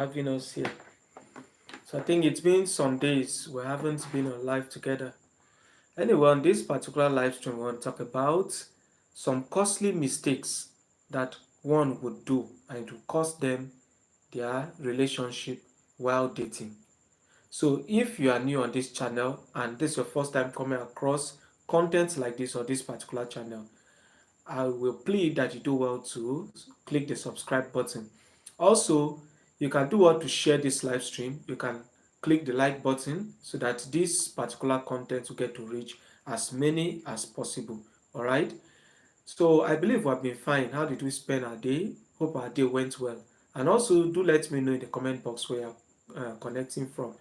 Having us here. So I think it's been some days we haven't been on live together. Anyway, on this particular live stream, we want to talk about some costly mistakes that one would do and it will cost them their relationship while dating. So if you are new on this channel and this is your first time coming across content like this on this particular channel, I will plead that you do well to click the subscribe button. Also, you can do well to share this live stream. You can click the like button so that this particular content will get to reach as many as possible. All right. So I believe we have been fine. How did we spend our day? Hope our day went well. And also do let me know in the comment box where you're connecting from.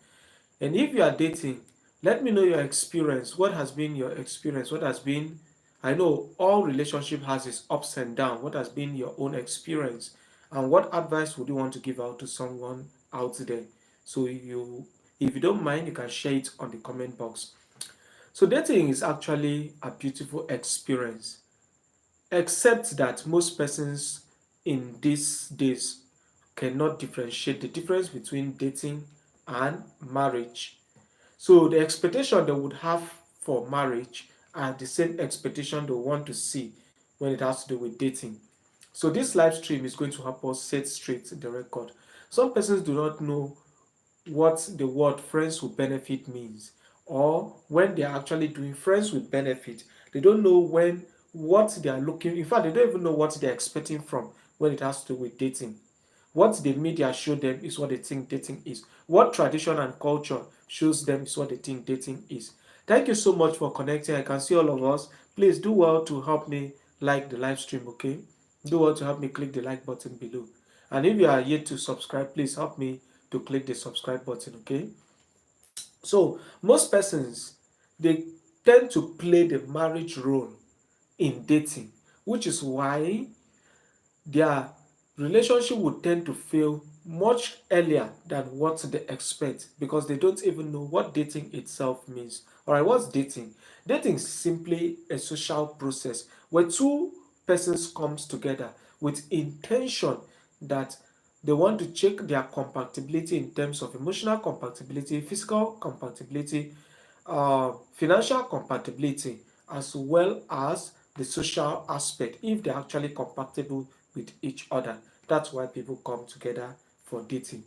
And if you are dating, let me know your experience. What has been your experience? What has been, I know all relationship has its ups and downs. What has been your own experience? And what advice would you want to give out to someone out there? So if you don't mind, you can share it on the comment box. So dating is actually a beautiful experience, except that most persons in these days cannot differentiate the difference between dating and marriage. So the expectation they would have for marriage are the same expectation they want to see when it has to do with dating. So this live stream is going to help us set straight the record. Some persons do not know what the word friends with benefit means, or when they are actually doing friends with benefit, they don't know when what they are looking, in fact they don't even know what they're expecting from when it has to do with dating. What the media show them is what they think dating is. What tradition and culture shows them is what they think dating is. Thank you so much for connecting. I can see all of us. Please do well to help me like the live stream, okay? Do well to help me click the like button below. And if you are yet to subscribe, please help me to click the subscribe button, okay? So most persons, they tend to play the marriage role in dating, which is why their relationship would tend to fail much earlier than what they expect because they don't even know what dating itself means. All right, what's dating? Dating is simply a social process where two persons comes together with intention that they want to check their compatibility in terms of emotional compatibility, physical compatibility, financial compatibility, as well as the social aspect, if they're actually compatible with each other. That's why people come together for dating.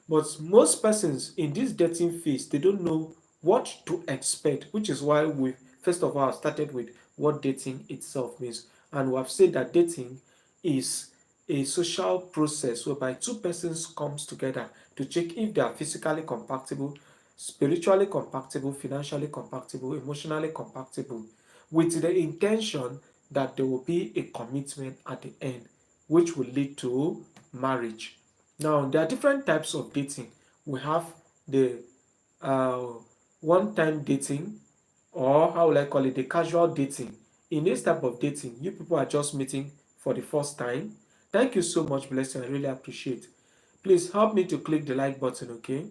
But most persons in this dating phase, they don't know what to expect, which is why we first of all started with what dating itself means. And we have said that dating is a social process whereby two persons comes together to check if they are physically compatible, spiritually compatible, financially compatible, emotionally compatible, with the intention that there will be a commitment at the end, which will lead to marriage. Now, there are different types of dating. We have the uh, one-time dating, or how will I call it, the casual dating. In this type of dating, you people are just meeting for the first time. Thank you so much, Blessing. I really appreciate. Please help me to click the like button, okay?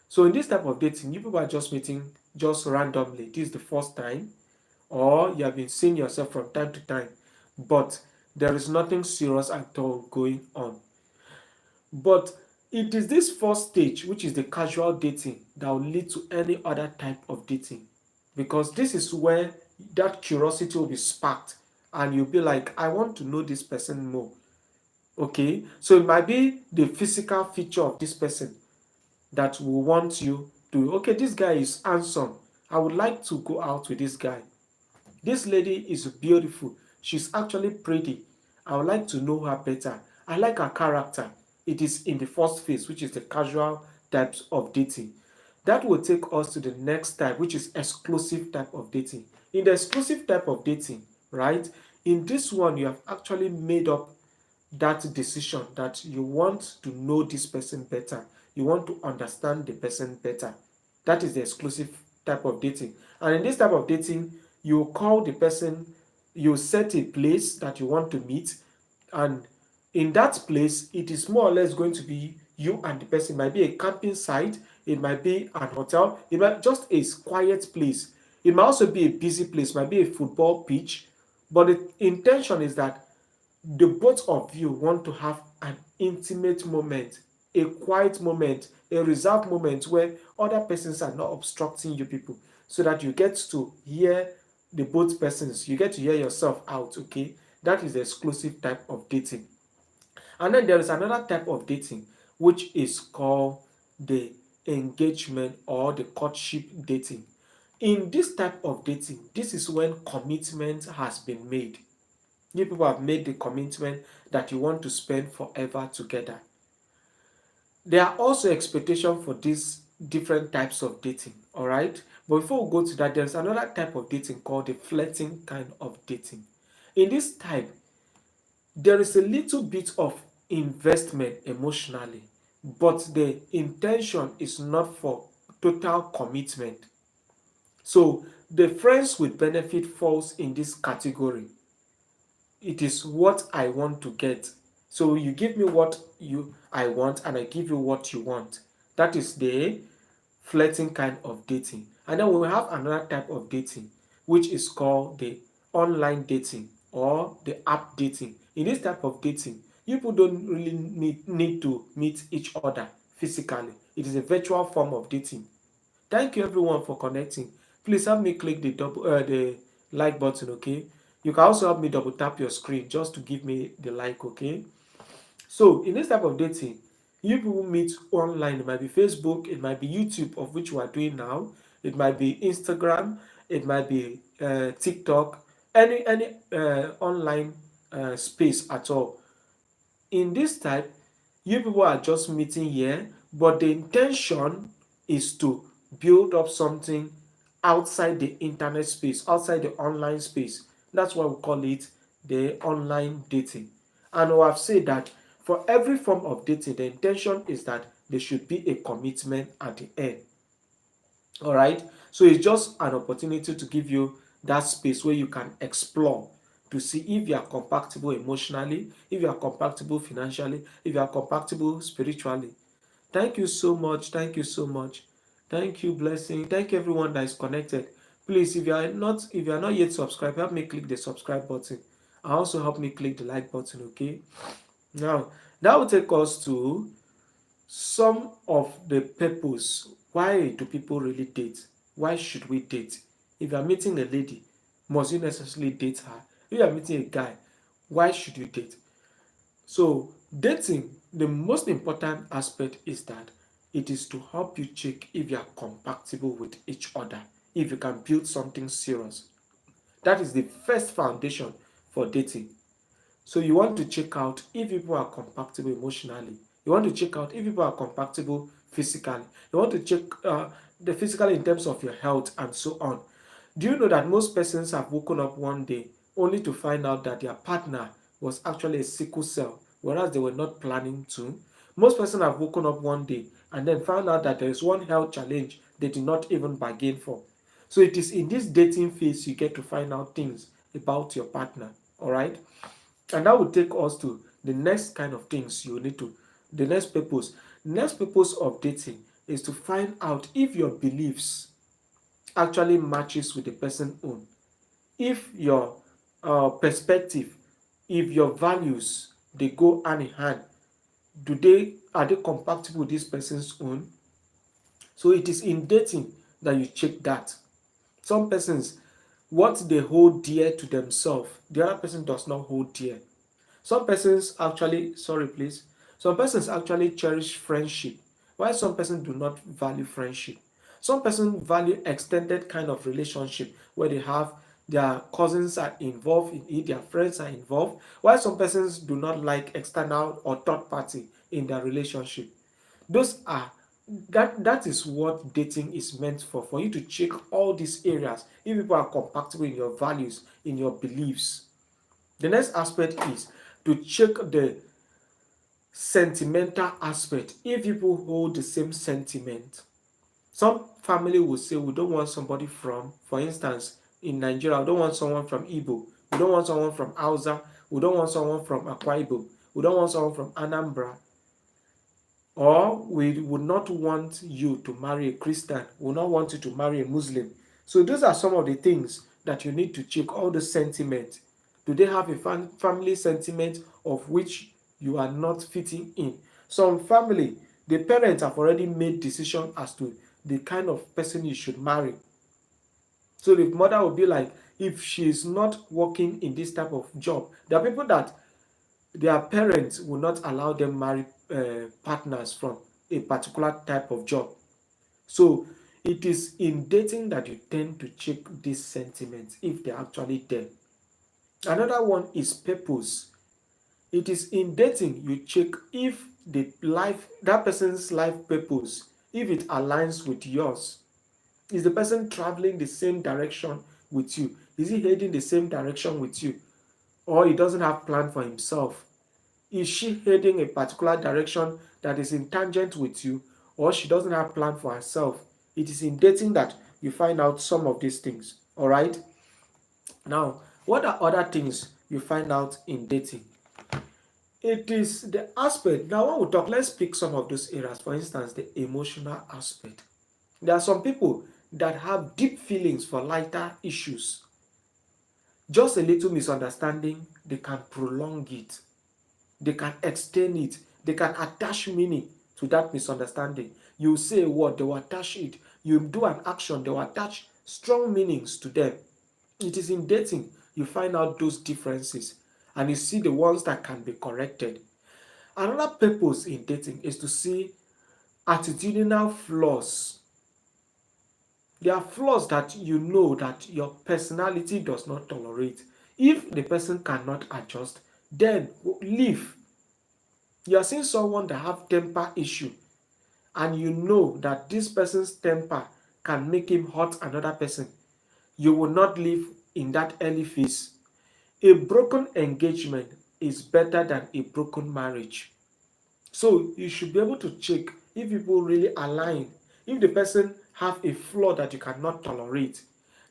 So in this type of dating, you people are just meeting just randomly. This is the first time, or you have been seeing yourself from time to time, but there is nothing serious at all going on. But it is this first stage, which is the casual dating, that will lead to any other type of dating. Because this is where that curiosity will be sparked, and you'll be like, I want to know this person more. Okay? So it might be the physical feature of this person that will want you to, okay, this guy is handsome. I would like to go out with this guy. This lady is beautiful. She's actually pretty. I would like to know her better. I like her character. It is in the first phase, which is the casual types of dating. That will take us to the next type, which is exclusive type of dating. In the exclusive type of dating, right? In this one, you have actually made up that decision that you want to know this person better. You want to understand the person better. That is the exclusive type of dating. And in this type of dating, you call the person, you set a place that you want to meet, and in that place, it is more or less going to be you and the person. It might be a camping site, it might be an hotel, it might just a quiet place. It might also be a busy place, it might be a football pitch. But the intention is that the both of you want to have an intimate moment a quiet moment, a reserved moment where other persons are not obstructing you people, so that you get to hear the both persons, you get to hear yourself out, okay? That is the exclusive type of dating. And then there is another type of dating, which is called the engagement or the courtship dating. In this type of dating, this is when commitment has been made. You people have made the commitment that you want to spend forever together. There are also expectations for these different types of dating, all right? But before we go to that, there's another type of dating called the flirting kind of dating. In this type, there is a little bit of investment emotionally, but the intention is not for total commitment. So the friends with benefit falls in this category. It is what I want to get. So you give me what you I want and I give you what you want. That is the flirting kind of dating. And then we have another type of dating, which is called the online dating or the app dating. In this type of dating, people don't really need to meet each other physically. It is a virtual form of dating. Thank you everyone for connecting. Please help me click the like button, okay? You can also help me double tap your screen just to give me the like, okay? So in this type of dating, you people meet online. It might be Facebook, it might be YouTube, of which we are doing now. It might be Instagram, it might be TikTok, any online space at all. In this type, you people are just meeting here, but the intention is to build up something outside the internet space, outside the online space. That's why we call it the online dating. And we have said that for every form of dating, the intention is that there should be a commitment at the end. All right. So it's just an opportunity to give you that space where you can explore to see if you are compatible emotionally, if you are compatible financially, if you are compatible spiritually. Thank you so much. Thank you so much. Thank you, blessing. Thank you everyone that is connected. Please, if you are not yet subscribed, help me click the subscribe button. And also help me click the like button, okay? Now, that will take us to some of the purpose. Why do people really date? Why should we date? If you are meeting a lady, must you necessarily date her? If you are meeting a guy, why should you date? So dating, the most important aspect is that it is to help you check if you are compatible with each other, if you can build something serious. That is the first foundation for dating. So you want to check out if people are compatible emotionally. You want to check out if people are compatible physically. You want to check the physical in terms of your health and so on. Do you know that most persons have woken up one day only to find out that their partner was actually a sickle cell, whereas they were not planning to? Most persons have woken up one day and then found out that there is one health challenge they did not even bargain for. So it is in this dating phase you get to find out things about your partner. All right. And that will take us to the next kind of things you need to, the next purpose. The next purpose of dating is to find out if your beliefs actually matches with the person own. If your perspective, if your values, they go hand in hand, are they compatible with this person's own? So it is in dating that you check that. Some persons, what they hold dear to themselves, the other person does not hold dear. Some persons actually, sorry please, some persons actually cherish friendship, while some persons do not value friendship. Some persons value extended kind of relationship where they have their cousins are involved in it, their friends are involved, while some persons do not like external or third party in their relationship. Those are that is what dating is meant for you to check all these areas if people are compatible in your values, in your beliefs. The next aspect is to check the sentimental aspect. If people hold the same sentiment, some family will say we don't want somebody from, for instance, in Nigeria, we don't want someone from Igbo, we don't want someone from Hausa, we don't want someone from Akwa Ibom, we don't want someone from Anambra, or we would not want you to marry a Christian, we would not want you to marry a Muslim. So those are some of the things that you need to check, all the sentiment. Do they have a family sentiment of which you are not fitting in? Some family, the parents have already made decision as to the kind of person you should marry. So the mother will be like, if she's not working in this type of job, there are people that their parents will not allow them marry partners from a particular type of job. So it is in dating that you tend to check these sentiments if they're actually there. Another one is purpose. It is in dating you check if that person's life purpose, if it aligns with yours. Is the person traveling the same direction with you? Is he heading the same direction with you? Or he doesn't have plan for himself? Is she heading a particular direction that is in tangent with you, or she doesn't have plan for herself? It is in dating that you find out some of these things. All right. Now, what are other things you find out in dating? It is the aspect. Now, when we talk, let's pick some of those areas. For instance, the emotional aspect. There are some people that have deep feelings for lighter issues. Just a little misunderstanding, they can prolong it. They can extend it. They can attach meaning to that misunderstanding. You say a word, they will attach it. You do an action, they will attach strong meanings to them. It is in dating you find out those differences and you see the ones that can be corrected. Another purpose in dating is to see attitudinal flaws. There are flaws that you know that your personality does not tolerate. If the person cannot adjust, then leave. You are seeing someone that have temper issue and you know that this person's temper can make him hurt another person. You will not live in that early phase. A broken engagement is better than a broken marriage. So you should be able to check if people really align, if the person have a flaw that you cannot tolerate.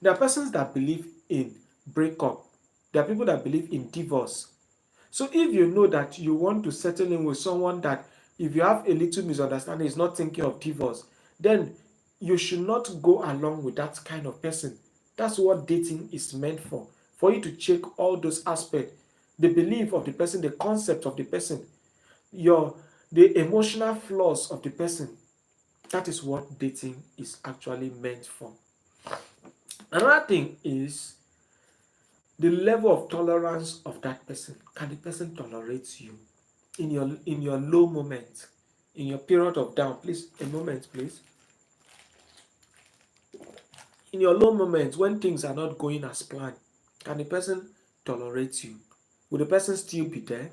There are persons that believe in breakup. There are people that believe in divorce. So if you know that you want to settle in with someone that if you have a little misunderstanding is not thinking of divorce, then you should not go along with that kind of person. That's what dating is meant for you to check all those aspects, the belief of the person, the concept of the person, your the emotional flaws of the person. That is what dating is actually meant for. Another thing is the level of tolerance of that person. Can the person tolerate you in your low moment, in your period of down? Please, a moment, please. In your low moments when things are not going as planned, can the person tolerate you? Will the person still be there?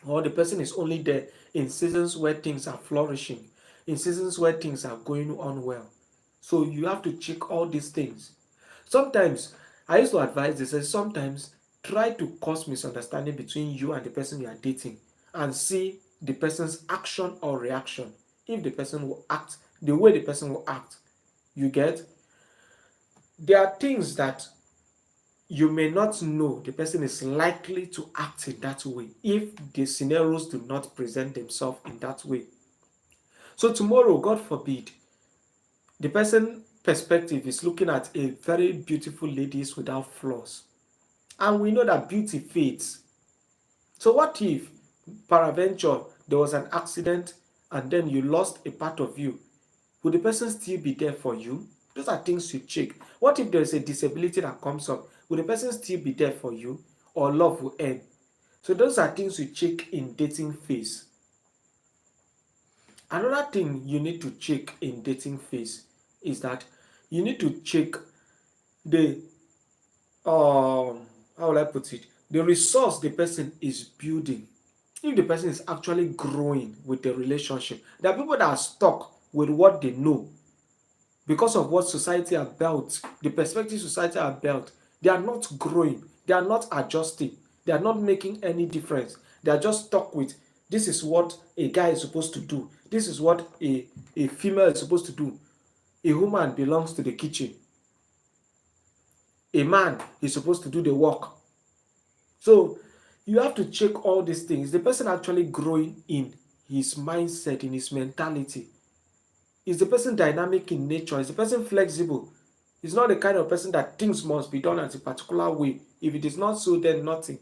Or the person is only there in seasons where things are flourishing, in seasons where things are going on well? So you have to check all these things. Sometimes, I used to advise this, sometimes try to cause misunderstanding between you and the person you are dating and see the person's action or reaction. If the person will act the way the person will act, you get? There are things that you may not know the person is likely to act in that way if the scenarios do not present themselves in that way. So tomorrow, God forbid, the person perspective is looking at a very beautiful lady without flaws. And we know that beauty fades. So what if, peradventure, there was an accident and then you lost a part of you? Will the person still be there for you? Those are things you check. What if there's a disability that comes up? Will the person still be there for you, or love will end? So those are things you check in dating phase. Another thing you need to check in dating phase is that you need to check the how will I put it? The resource the person is building. If the person is actually growing with the relationship. There are people that are stuck with what they know because of what society has built, the perspective society has built. They are not growing, they are not adjusting, they are not making any difference. They are just stuck with this is what a guy is supposed to do, this is what a female is supposed to do. A woman belongs to the kitchen, a man is supposed to do the work. So you have to check all these things. Is the person actually growing in his mindset, in his mentality? Is the person dynamic in nature? Is the person flexible? He's not the kind of person that things must be done as a particular way. If it is not so, then nothing.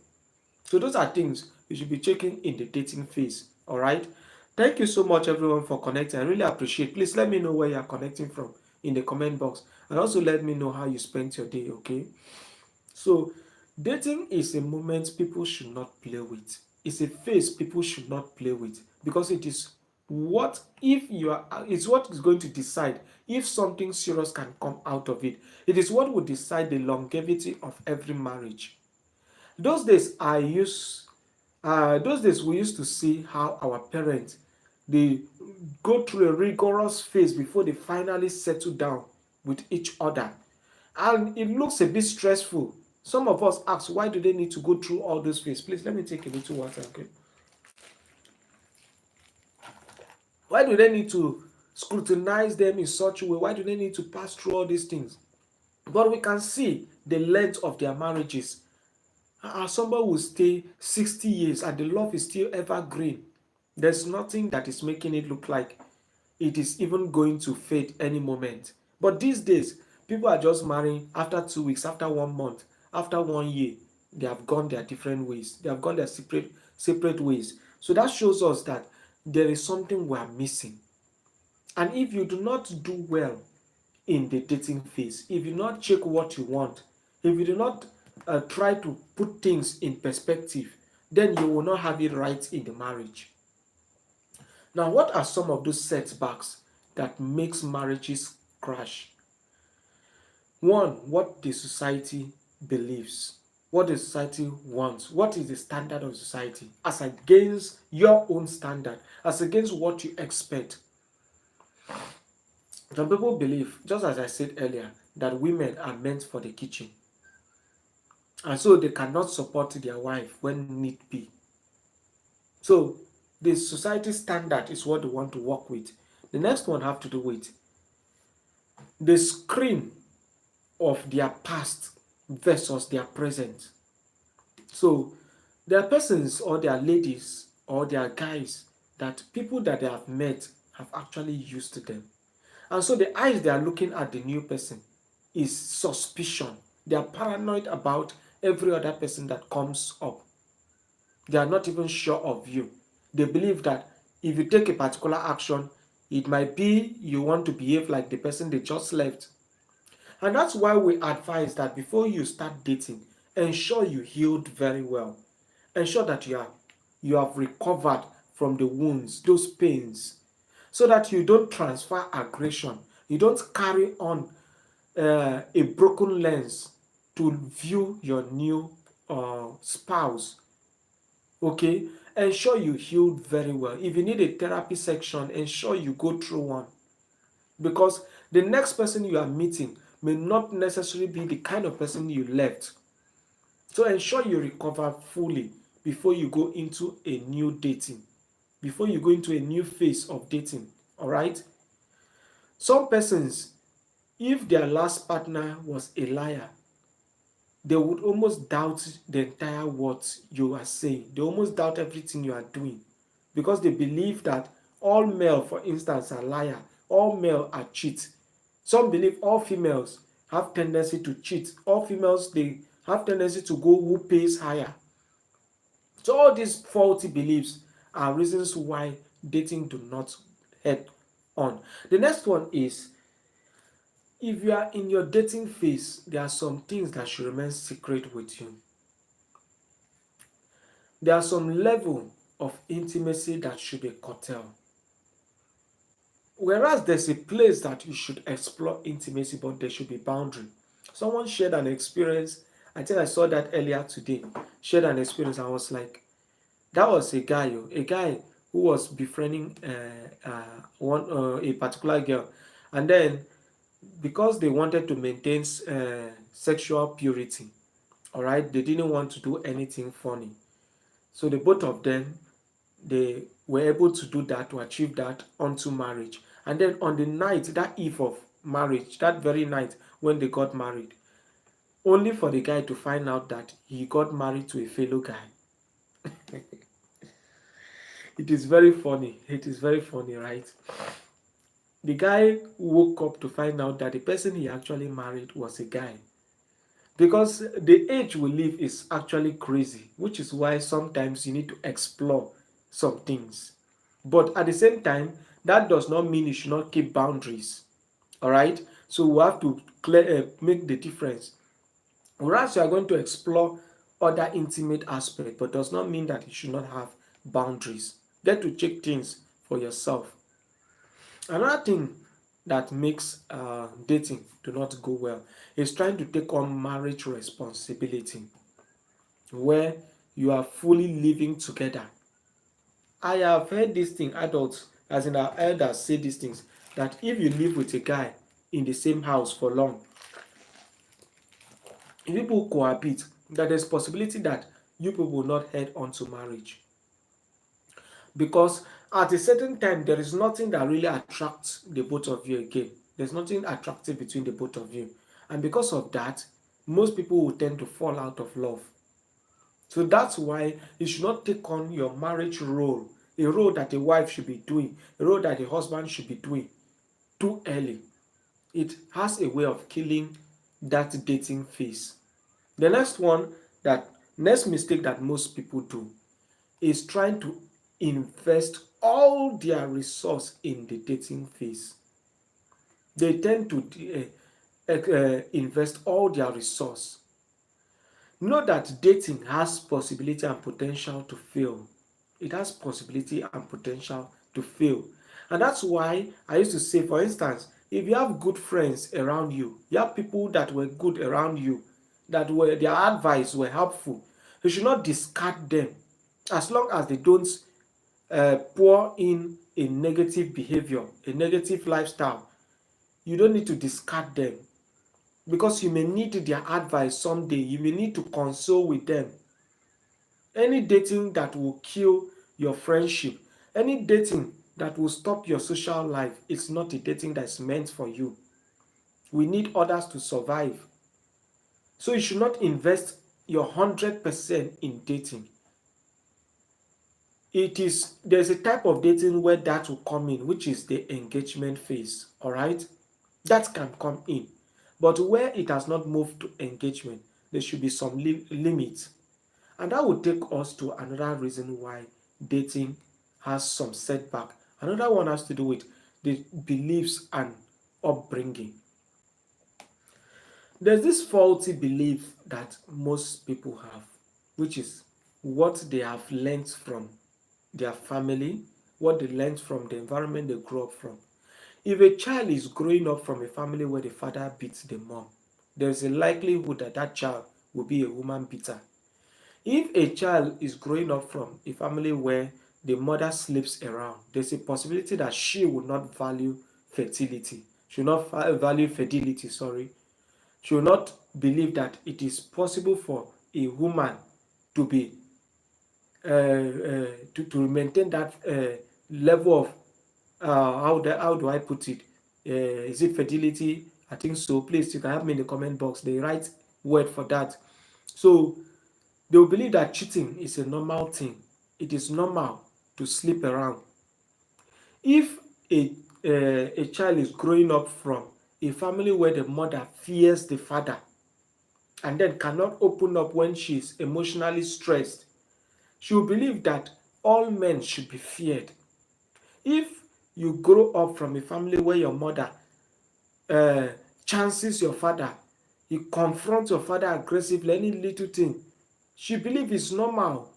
So those are things you should be checking in the dating phase. All right. Thank you so much, everyone, for connecting. I really appreciate. Please let me know where you are connecting from in the comment box, and also let me know how you spent your day. Okay. So, dating is a moment people should not play with. It's a phase people should not play with because it is what if you are. It's what is going to decide if something serious can come out of it. It is what will decide the longevity of every marriage. Those days I use those days we used to see how our parents they go through a rigorous phase before they finally settle down with each other. And it looks a bit stressful. Some of us ask, why do they need to go through all those phases? Please let me take a little water, okay? Why do they need to scrutinize them in such a way? Why do they need to pass through all these things? But we can see the length of their marriages. Somebody will stay 60 years and the love is still evergreen. There's nothing that is making it look like it is even going to fade any moment. But these days, people are just marrying after 2 weeks, after 1 month, after 1 year. They have gone their different ways. They have gone their separate ways. So that shows us that there is something we are missing. And if you do not do well in the dating phase, if you do not check what you want, if you do not try to put things in perspective, then you will not have it right in the marriage. Now, what are some of those setbacks that makes marriages crash? One, what the society believes, what the society wants, what is the standard of society as against your own standard, as against what you expect. Some people believe, just as I said earlier, that women are meant for the kitchen. And so they cannot support their wife when need be. So the society standard is what they want to work with. The next one have to do with the screen of their past versus their present. So there are persons or there are ladies or there are guys that people that they have met have actually used to them. And so the eyes they are looking at the new person is suspicion. They are paranoid about every other person that comes up. They are not even sure of you. They believe that if you take a particular action, it might be you want to behave like the person they just left. And that's why we advise that before you start dating, ensure you healed very well. Ensure that you have recovered from the wounds, those pains, so that you don't transfer aggression. You don't carry on a broken lens to view your new spouse. Okay? Ensure you healed very well. If you need a therapy section, ensure you go through one. Because the next person you are meeting may not necessarily be the kind of person you left. So ensure you recover fully before you go into a new dating, before you go into a new phase of dating. All right? Some persons, if their last partner was a liar, they would almost doubt the entire what you are saying. They almost doubt everything you are doing because they believe that all male, for instance, are liar. All male are cheat. Some believe all females have tendency to cheat. All females, they have tendency to go who pays higher. So all these faulty beliefs are reasons why dating do not head on. The next one is if you are in your dating phase, there are some things that should remain secret with you. There are some level of intimacy that should be curtailed. Whereas there's a place that you should explore intimacy, but there should be boundary. Someone shared an experience. I think I saw that earlier today. Shared an experience. I was like, that was a guy who was befriending a particular girl, and then because they wanted to maintain sexual purity, all right, they didn't want to do anything funny. So the both of them they were able to do that to achieve that unto marriage. And then on the night, that eve of marriage, that very night when they got married, only for the guy to find out that he got married to a fellow guy. It is very funny. It is very funny, right? The guy woke up to find out that the person he actually married was a guy. Because the age we live is actually crazy, which is why sometimes you need to explore some things. But at the same time, that does not mean you should not keep boundaries. All right. So we have to make the difference. Whereas you are going to explore other intimate aspects, but does not mean that you should not have boundaries. Get to check things for yourself. Another thing that makes dating do not go well is trying to take on marriage responsibility, where you are fully living together. I have heard this thing, adults, as in our elders say these things, that if you live with a guy in the same house for long, if people cohabit, that there's possibility that you people will not head on to marriage. Because at a certain time, there is nothing that really attracts the both of you again. There's nothing attractive between the both of you. And because of that, most people will tend to fall out of love. So that's why you should not take on your marriage role, a role that a wife should be doing, a role that a husband should be doing too early. It has a way of killing that dating phase. The next mistake that most people do is trying to invest all their resource in the dating phase. They tend to invest all their resource. Know that dating has possibility and potential to fail. It has possibility and potential to fail. And that's why I used to say, for instance, if you have good friends around you, you have people that were good around you, that were their advice were helpful, you should not discard them as long as they don't pour in a negative behavior, a negative lifestyle. You don't need to discard them because you may need their advice someday. You may need to console with them. Any dating that will kill your friendship, any dating that will stop your social life, it's not a dating that's meant for you. We need others to survive. So you should not invest your 100% in dating. There's a type of dating where that will come in, which is the engagement phase. All right, that can come in, but where it has not moved to engagement, there should be some limits. And that will take us to another reason why dating has some setback. Another one has to do with the beliefs and upbringing. There's this faulty belief that most people have, which is what they have learned from their family, what they learned from the environment they grew up from. If a child is growing up from a family where the father beats the mom, there's a likelihood that that child will be a woman beater. If a child is growing up from a family where the mother sleeps around, there's a possibility that she will not value fertility. She will not value fidelity, sorry. She will not believe that it is possible for a woman to be to maintain that level of how do I put it? Is it fidelity? I think so. Please, you can help me in the comment box. The right word for that. So they will believe that cheating is a normal thing. It is normal to sleep around. If a child is growing up from a family where the mother fears the father and then cannot open up when she is emotionally stressed, she will believe that all men should be feared. If you grow up from a family where your mother uh, chances your father, you confront your father aggressively, any little thing, she believes it's normal.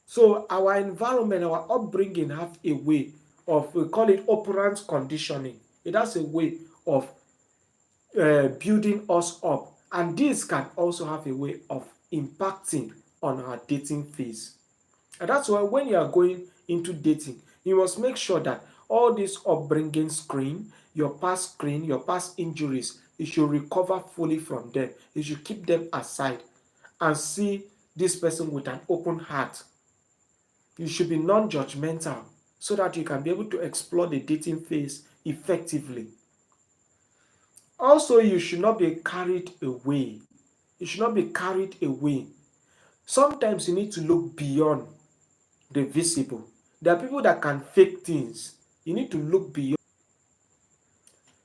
So our environment, our upbringing have a way of, we call it operant conditioning. It has a way of building us up. And this can also have a way of impacting on our dating phase. And that's why when you are going into dating, you must make sure that all this upbringing screen, your past injuries, you should recover fully from them. You should keep them aside and see this person with an open heart. You should be non-judgmental so that you can be able to explore the dating phase effectively. Also, you should not be carried away. You should not be carried away. Sometimes you need to look beyond the visible. There are people that can fake things. You need to look beyond.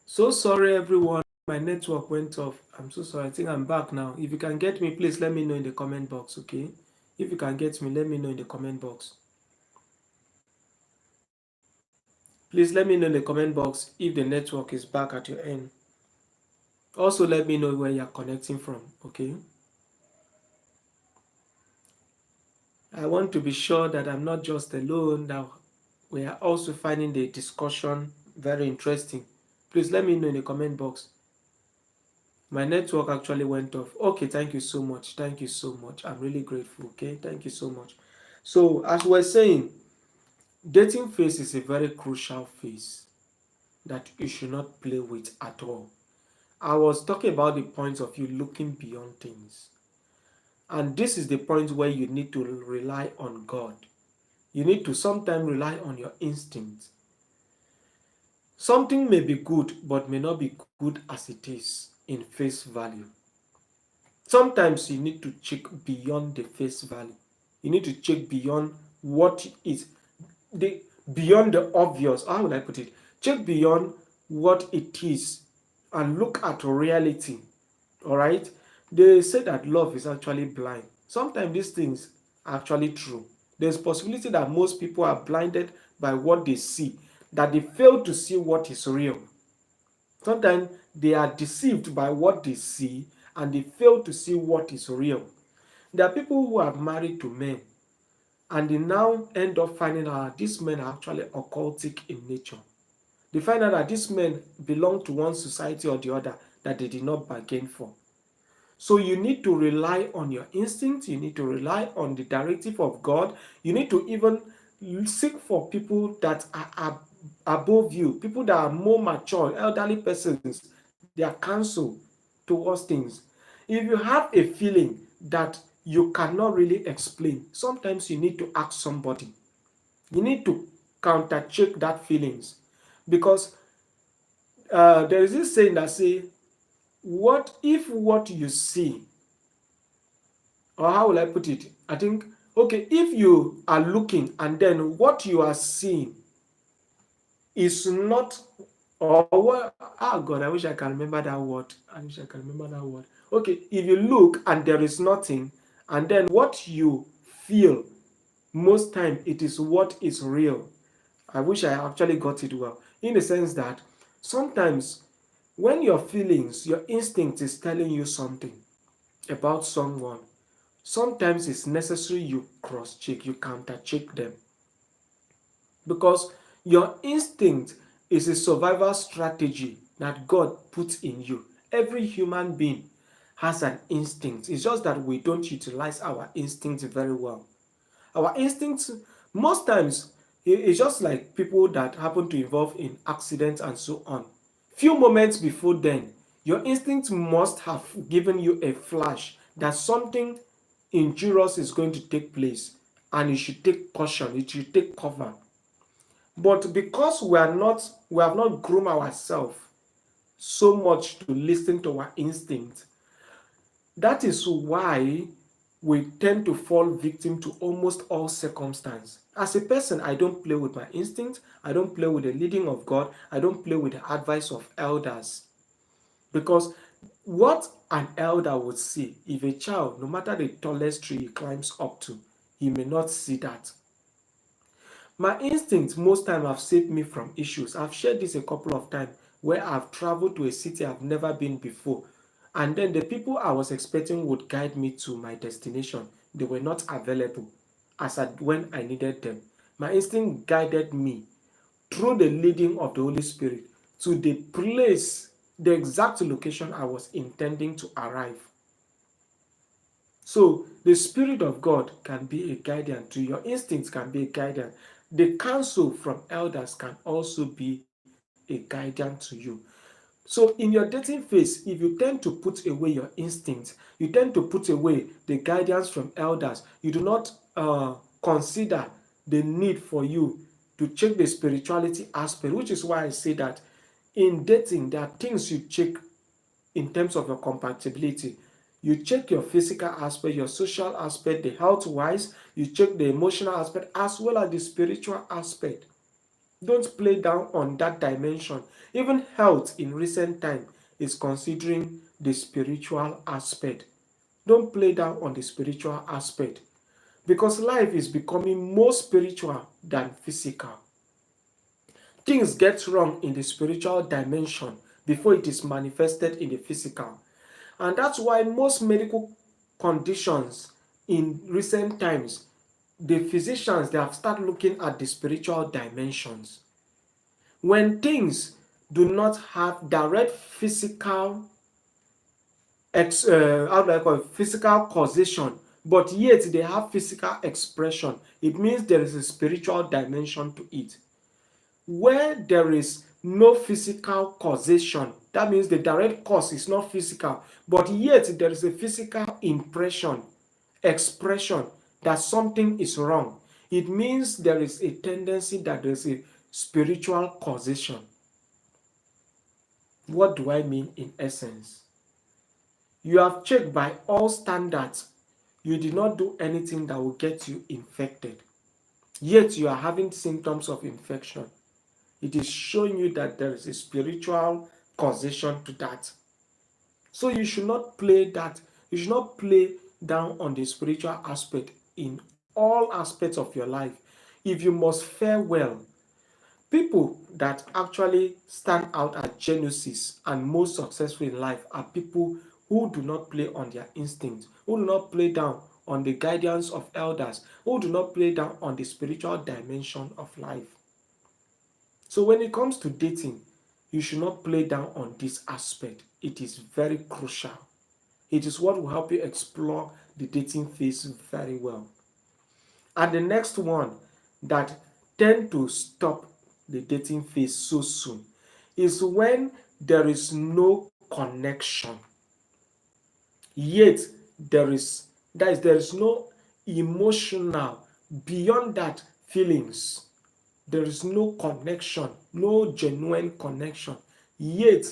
So sorry, everyone. My network went off. I'm so sorry. I think I'm back now. If you can get me, please let me know in the comment box, okay? If you can get me, let me know in the comment box. Please let me know in the comment box if the network is back at your end. Also, let me know where you're connecting from, okay? I want to be sure that I'm not just alone, that we are also finding the discussion very interesting. Please let me know in the comment box. My network actually went off. Okay, thank you so much. Thank you so much. I'm really grateful, okay? Thank you so much. So, as we're saying, dating phase is a very crucial phase that you should not play with at all. I was talking about the point of you looking beyond things. And this is the point where you need to rely on God. You need to sometimes rely on your instinct. Something may be good, but may not be good as it is in face value. Sometimes you need to check beyond the face value. You need to check beyond what is the beyond the obvious. How would I put it? Check beyond what it is and look at reality. All right? They say that love is actually blind. Sometimes these things are actually true. There's possibility that most people are blinded by what they see, that they fail to see what is real. Sometimes they are deceived by what they see and they fail to see what is real. There are people who are married to men and they now end up finding out these men are actually occultic in nature. They find out that these men belong to one society or the other that they did not bargain for. So you need to rely on your instinct, you need to rely on the directive of God, you need to even seek for people that are above you, people that are more mature, elderly persons, their counsel towards things. If you have a feeling that you cannot really explain, sometimes you need to ask somebody. You need to counter check that feelings because there is this saying that say, what if what you see, or how will I put it? I think, okay, if you are looking and then what you are seeing is not, or what, oh God, I wish I can remember that word. I wish I can remember that word. Okay, if you look and there is nothing, and then what you feel, most time it is what is real. I wish I actually got it well. In the sense that sometimes when your feelings, your instinct is telling you something about someone, sometimes it's necessary you cross check, you counter check them. Because your instinct is a survival strategy that God puts in you. Every human being has an instinct. It's just that we don't utilize our instincts very well. Our instincts, most times, it's just like people that happen to involve in accidents and so on. Few moments before then, your instinct must have given you a flash that something injurious is going to take place and you should take caution, you should take cover. But because we have not groomed ourselves so much to listen to our instinct, that is why we tend to fall victim to almost all circumstance. As a person, I don't play with my instinct, I don't play with the leading of God, I don't play with the advice of elders. Because what an elder would see, if a child, no matter the tallest tree he climbs up to, he may not see that. My instincts most time have saved me from issues. I've shared this a couple of times where I've traveled to a city I've never been before. And then the people I was expecting would guide me to my destination. They were not available when I needed them. My instinct guided me through the leading of the Holy Spirit to the place, the exact location I was intending to arrive. So the Spirit of God can be a guardian to your instincts, can be a guardian. The counsel from elders can also be a guardian to you. So in your dating phase, if you tend to put away your instincts, you tend to put away the guidance from elders, you do not consider the need for you to check the spirituality aspect, which is why I say that in dating, there are things you check in terms of your compatibility. You check your physical aspect, your social aspect, the health wise, you check the emotional aspect as well as the spiritual aspect. Don't play down on that dimension. Even health in recent time is considering the spiritual aspect. Don't play down on the spiritual aspect because life is becoming more spiritual than physical. Things get wrong in the spiritual dimension before it is manifested in the physical. And that's why most medical conditions in recent times, the physicians, they have started looking at the spiritual dimensions. When things do not have direct physical how do I call it, physical causation, but yet they have physical expression, it means there is a spiritual dimension to it. Where there is no physical causation, that means the direct cause is not physical, but yet there is a physical impression, expression that something is wrong. It means there is a tendency that there is a spiritual causation. What do I mean in essence? You have checked by all standards. You did not do anything that will get you infected. Yet you are having symptoms of infection. It is showing you that there is a spiritual causation to that. So you should not play that. You should not play down on the spiritual aspect in all aspects of your life. If you must fare well, people that actually stand out as geniuses and most successful in life are people who do not play on their instincts, who do not play down on the guidance of elders, who do not play down on the spiritual dimension of life. So when it comes to dating, you should not play down on this aspect. It is very crucial. It is what will help you explore the dating phase very well. And the next one that tend to stop the dating phase so soon is when there is no connection. Yet there is no emotional beyond that feelings. There is no connection, no genuine connection. Yet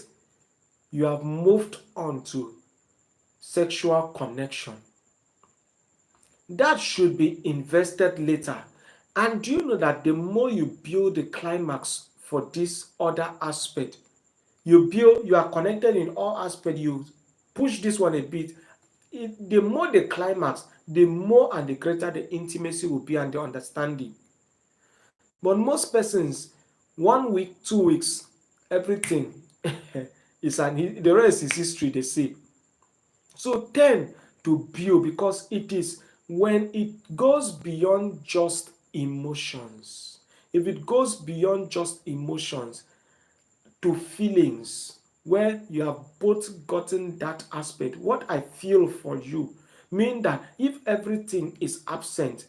you have moved on to sexual connection. That should be invested later. And do you know that the more you build the climax for this other aspect, you are connected in all aspects, you push this one a bit, the more the climax, the more and the greater the intimacy will be and the understanding. But most persons, 1 week, 2 weeks, everything the rest is history, they say. So tend to build, because it is when it goes beyond just emotions. If it goes beyond just emotions to feelings, where you have both gotten that aspect, what I feel for you, mean that if everything is absent,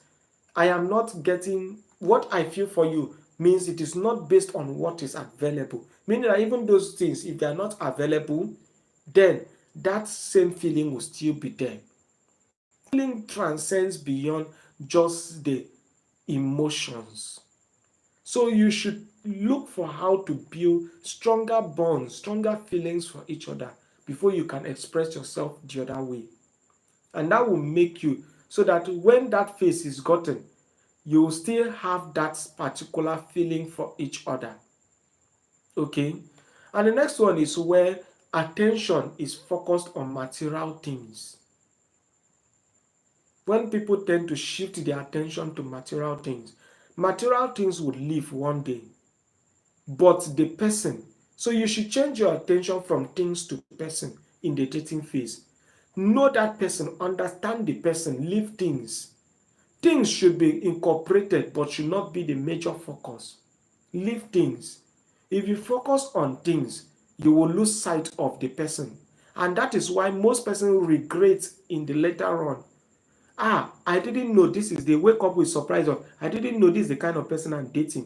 I am not getting what I feel for you, means it is not based on what is available. Meaning that even those things, if they are not available, then that same feeling will still be there. Feeling transcends beyond just the emotions. So you should look for how to build stronger bonds, stronger feelings for each other before you can express yourself the other way. And that will make you so that when that phase is gotten, you will still have that particular feeling for each other. Okay? And the next one is where attention is focused on material things. When people tend to shift their attention to material things would leave one day. But the person, so you should change your attention from things to person in the dating phase. Know that person, understand the person, leave things. Things should be incorporated but should not be the major focus. Leave things. If you focus on things, you will lose sight of the person. And that is why most persons regret in the later on. I didn't know this is, they wake up with surprise of, I didn't know this is the kind of person I'm dating.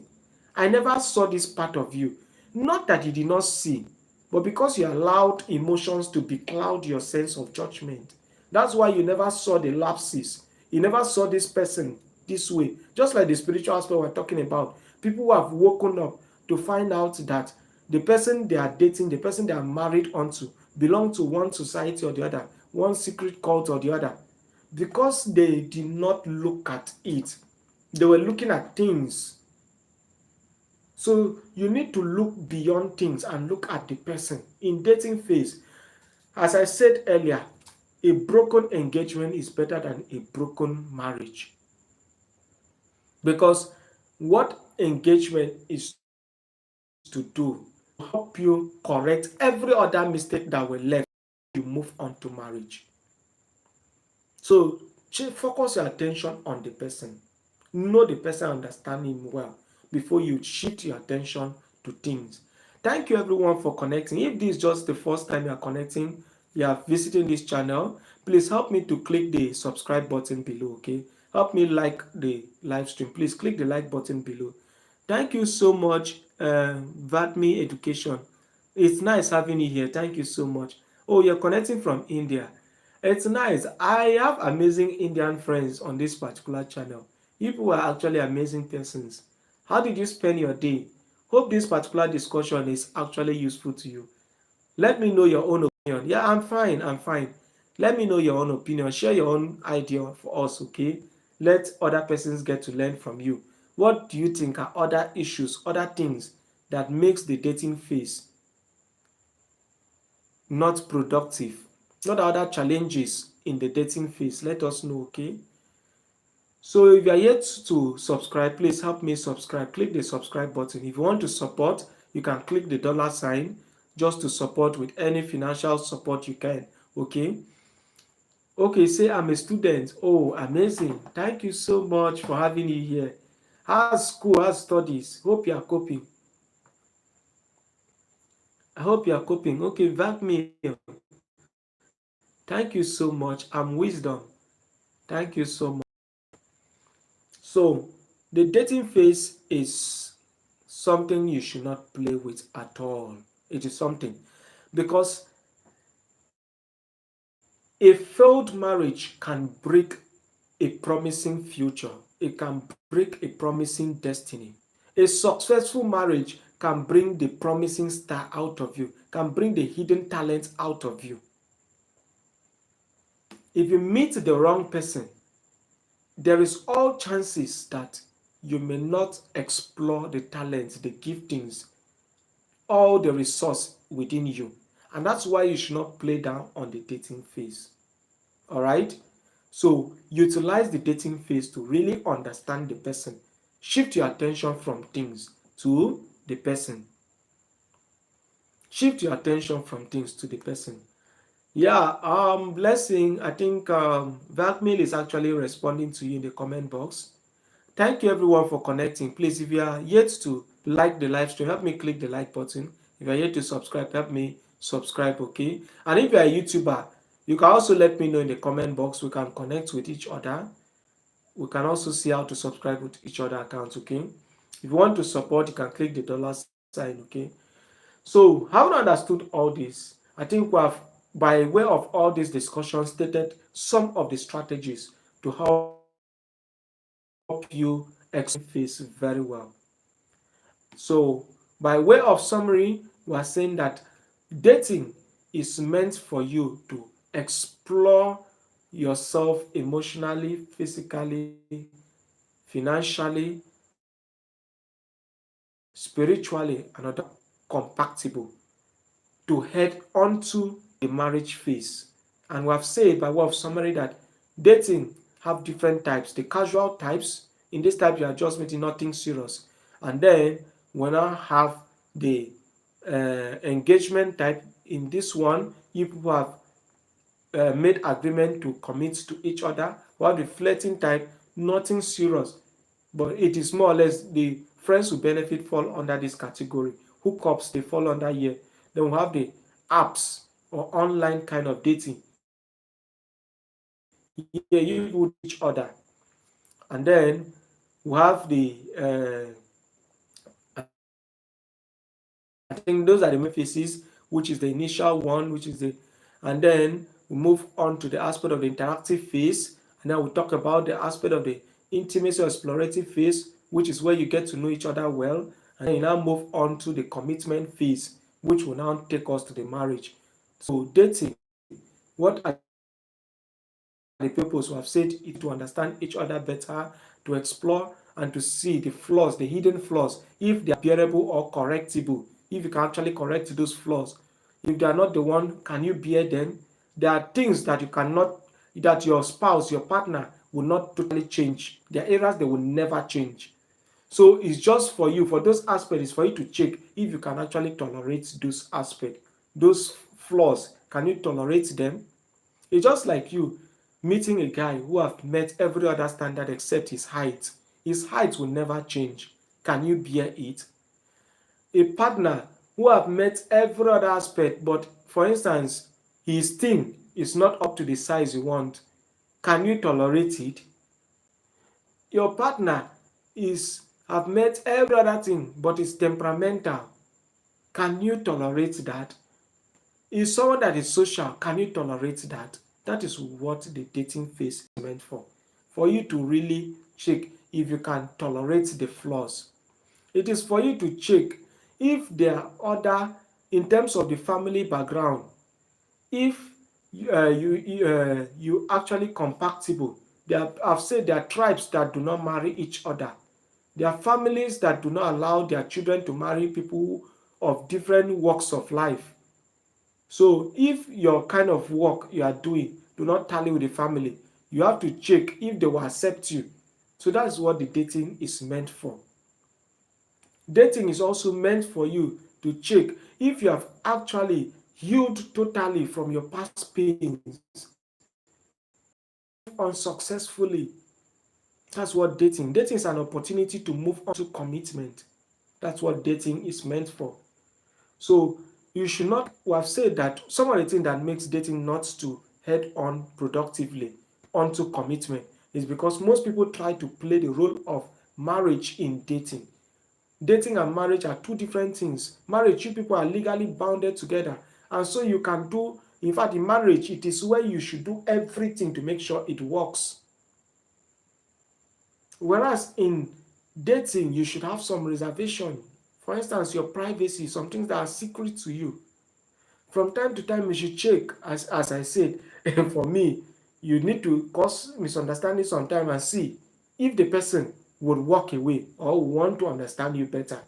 I never saw this part of you. Not that you did not see, but because you allowed emotions to becloud your sense of judgment. That's why you never saw the lapses. You never saw this person this way. Just like the spiritual aspect we're talking about. People who have woken up to find out that the person they are dating, the person they are married onto, belong to one society or the other, one secret cult or the other. Because they did not look at it, they were looking at things. So you need to look beyond things and look at the person. In dating phase, as I said earlier, a broken engagement is better than a broken marriage. Because what engagement is to do to help you correct every other mistake that were left you move on to marriage. So focus your attention on the person. Know the person, understand him well before you shift your attention to things. Thank you everyone for connecting. If this is just the first time you are connecting, you are visiting this channel, please help me to click the subscribe button below, okay? Help me like the live stream. Please click the like button below. Thank you so much, Vatme Education. It's nice having you here. Thank you so much. Oh, you're connecting from India. It's nice. I have amazing Indian friends on this particular channel. People are actually amazing persons. How did you spend your day? Hope this particular discussion is actually useful to you. Let me know your own opinion. Yeah, I'm fine. I'm fine. Let me know your own opinion. Share your own idea for us, okay? Let other persons get to learn from you. What do you think are other issues, other things that makes the dating phase not productive? What are other challenges in the dating phase? Let us know, okay? So if you are yet to subscribe, please help me subscribe. Click the subscribe button. If you want to support, you can click the dollar sign just to support with any financial support you can. Okay. Okay, say I'm a student. Oh, amazing. Thank you so much for having you here. How's school? How's studies? Hope you are coping. I hope you are coping. Okay, back me. Thank you so much. I'm wisdom. Thank you so much. So the dating phase is something you should not play with at all. It is something because a failed marriage can break a promising future. It can break a promising destiny. A successful marriage can bring the promising star out of you, can bring the hidden talent out of you. If you meet the wrong person, there is all chances that you may not explore the talents, the giftings, all the resource within you. And that's why you should not play down on the dating phase. All right? So utilize the dating phase to really understand the person. Shift your attention from things to the person. Shift your attention from things to the person. Yeah, Blessing, I think Valkmail is actually responding to you in the comment box. Thank you everyone for connecting. Please, if you are yet to like the live stream, help me click the like button. If you are yet to subscribe, help me subscribe, okay? And if you are a YouTuber, you can also let me know in the comment box. We can connect with each other. We can also see how to subscribe with each other accounts, okay? If you want to support, you can click the dollar sign, okay? So, having understood all this, I think we have, by way of all these discussions, stated some of the strategies to help you explore face very well. So, by way of summary, we are saying that dating is meant for you to explore yourself emotionally, physically, financially, spiritually, and other compatible to head onto the marriage phase. And we have said by way of summary that dating have different types. The casual types, in this type you are just meeting nothing serious. And then we now have the engagement type. In this one, you people have made agreement to commit to each other, while the flirting type, nothing serious, but it is more or less the friends who benefit fall under this category. Hookups, they fall under here. Then we have the apps or online kind of dating. Here you would each other. And then we have I think those are the main phases, which is the initial one, which is the, and then we move on to the aspect of the interactive phase, and then we talk about the aspect of the intimacy or explorative phase, which is where you get to know each other well, and then you now move on to the commitment phase, which will now take us to the marriage. So dating, what are the purpose? We have said it to understand each other better, to explore and to see the flaws, the hidden flaws, if they are bearable or correctable, if you can actually correct those flaws. If they are not the one, can you bear them? There are things that you cannot, that your spouse, your partner will not totally change. There are areas they will never change. So it's just for you, for those aspects, for you to check if you can actually tolerate those aspects, those flaws. Can you tolerate them? It's just like you meeting a guy who have met every other standard except his height. His height will never change. Can you bear it? A partner who have met every other aspect, but for instance, his thing is not up to the size you want. Can you tolerate it? Your partner is have met every other thing, but is temperamental. Can you tolerate that? Is someone that is social, can you tolerate that? That is what the dating phase is meant for you to really check if you can tolerate the flaws. It is for you to check if there are other, in terms of the family background, if you actually compatible. I've said there are tribes that do not marry each other. There are families that do not allow their children to marry people of different walks of life. So if your kind of work you are doing do not tally with the family, you have to check if they will accept you. So that's what the dating is meant for. Dating is also meant for you to check if you have actually healed totally from your past pains, unsuccessfully. That's what dating. Dating is an opportunity to move on to commitment. That's what dating is meant for. So you should not, we have said that some of the things that makes dating not to head on productively onto commitment is because most people try to play the role of marriage in dating. Dating and marriage are two different things. Marriage, you people are legally bounded together. And so you can do, in fact, in marriage, it is where you should do everything to make sure it works. Whereas in dating, you should have some reservation. For instance, your privacy, some things that are secret to you. From time to time, you should check, as I said, for me, you need to cause misunderstanding sometimes and see if the person would walk away or want to understand you better.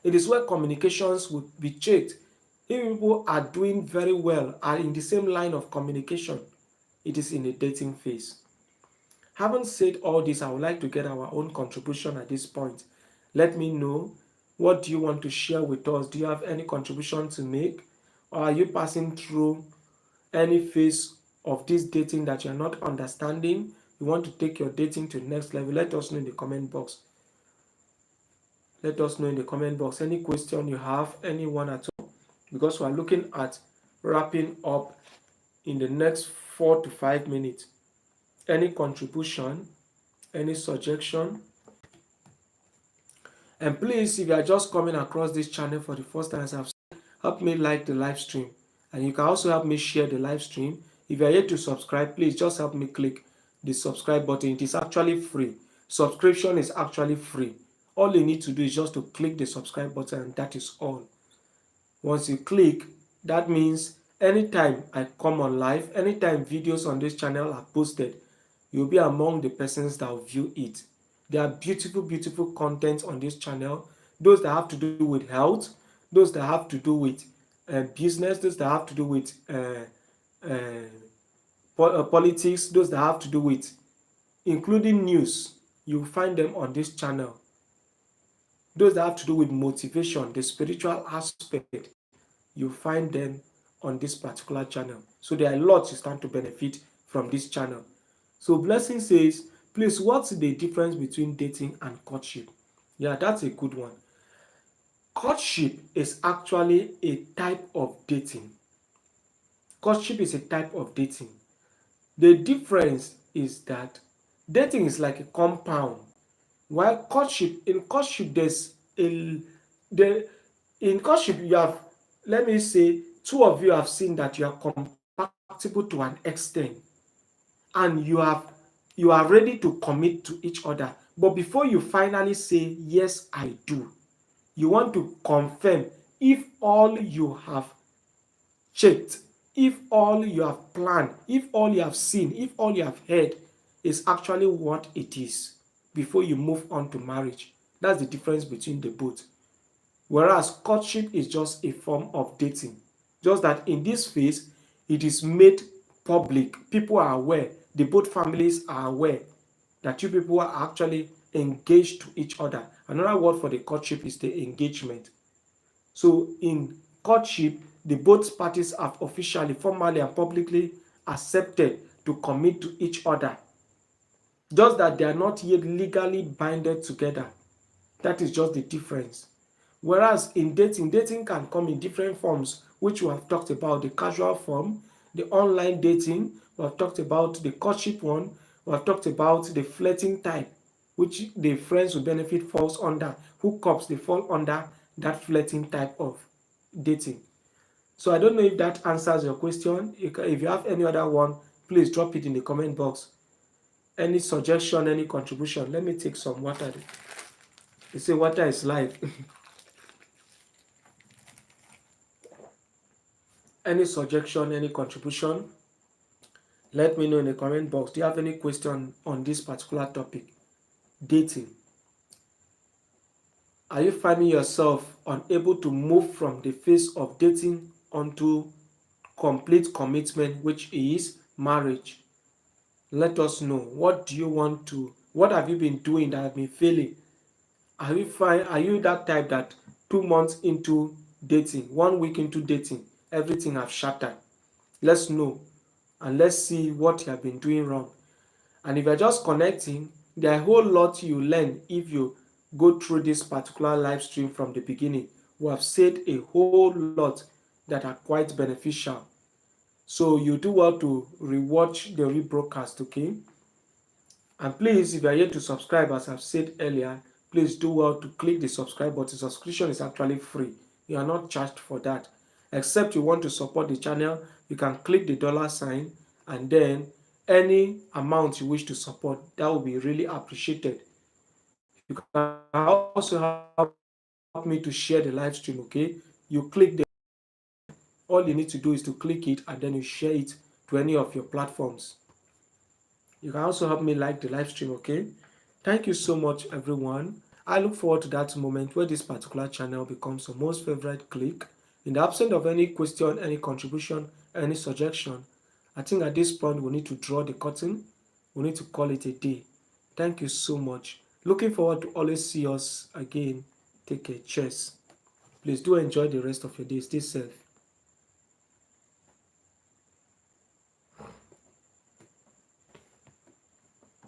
It is where communications would be checked. If people are doing very well, are in the same line of communication, it is in a dating phase. Having said all this, I would like to get our own contribution at this point. Let me know, what do you want to share with us? Do you have any contribution to make? Or are you passing through any phase of this dating that you're not understanding? You want to take your dating to the next level? Let us know in the comment box. Let us know in the comment box any question you have, anyone at all, because we are looking at wrapping up in the next 4 to 5 minutes. Any contribution, any suggestion? And please, if you are just coming across this channel for the first time, as I've said, help me like the live stream. And you can also help me share the live stream. If you are yet to subscribe, please just help me click the subscribe button. It is actually free. Subscription is actually free. All you need to do is just to click the subscribe button, and that is all. Once you click, that means anytime I come on live, anytime videos on this channel are posted, you'll be among the persons that will view it. There are beautiful, beautiful content on this channel. Those that have to do with health, those that have to do with business, those that have to do with politics, those that have to do with including news. You'll find them on this channel. Those that have to do with motivation, the spiritual aspect, you find them on this particular channel. So there are lots you stand to benefit from this channel. So Blessing says, please, what's the difference between dating and courtship? Yeah, that's a good one. Courtship is actually a type of dating. Courtship is a type of dating. The difference is that dating is like a compound, while in courtship, in courtship you have, let me say, two of you have seen that you are compatible to an extent, and you are ready to commit to each other. But before you finally say yes, I do, you want to confirm if all you have checked, if all you have planned, if all you have seen, if all you have heard is actually what it is before you move on to marriage. That's the difference between the both. Whereas courtship is just a form of dating. Just that in this phase, it is made public. People are aware. The both families are aware that you people are actually engaged to each other. Another word for the courtship is the engagement. So in courtship, the both parties have officially, formally, and publicly accepted to commit to each other, just that they are not yet legally binded together. That is just the difference. Whereas in dating, dating can come in different forms, which we have talked about: the casual form, the online dating, we have talked about the courtship one, we have talked about the flirting type, which the friends with benefit falls under, hookups they fall under that flirting type of dating. So I don't know if that answers your question. If you have any other one, please drop it in the comment box. Any suggestion, any contribution? Let me take some water. They say water is life. Any suggestion, any contribution, let me know in the comment box. Do you have any question on this particular topic? Dating. Are you finding yourself unable to move from the phase of dating onto complete commitment, which is marriage? Let us know. What do you want to, what have you been doing that have been failing? Are you that type that 2 months into dating, 1 week into dating, everything have shattered? Let's know and let's see what you have been doing wrong. And if you're just connecting, there are a whole lot you learn if you go through this particular live stream from the beginning. We have said a whole lot that are quite beneficial. So you do well to rewatch the rebroadcast, okay? And please, if you are yet to subscribe, as I've said earlier, please do well to click the subscribe button. Subscription is actually free. You are not charged for that. Except you want to support the channel, you can click the dollar sign and then any amount you wish to support. That will be really appreciated. You can also help me to share the live stream, okay? You click the, all you need to do is to click it and then you share it to any of your platforms. You can also help me like the live stream, okay? Thank you so much, everyone. I look forward to that moment where this particular channel becomes your most favorite click. In the absence of any question, any contribution, any suggestion, I think at this point we need to draw the curtain. We need to call it a day. Thank you so much. Looking forward to always see us again. Take care. Cheers. Please do enjoy the rest of your day. Stay safe.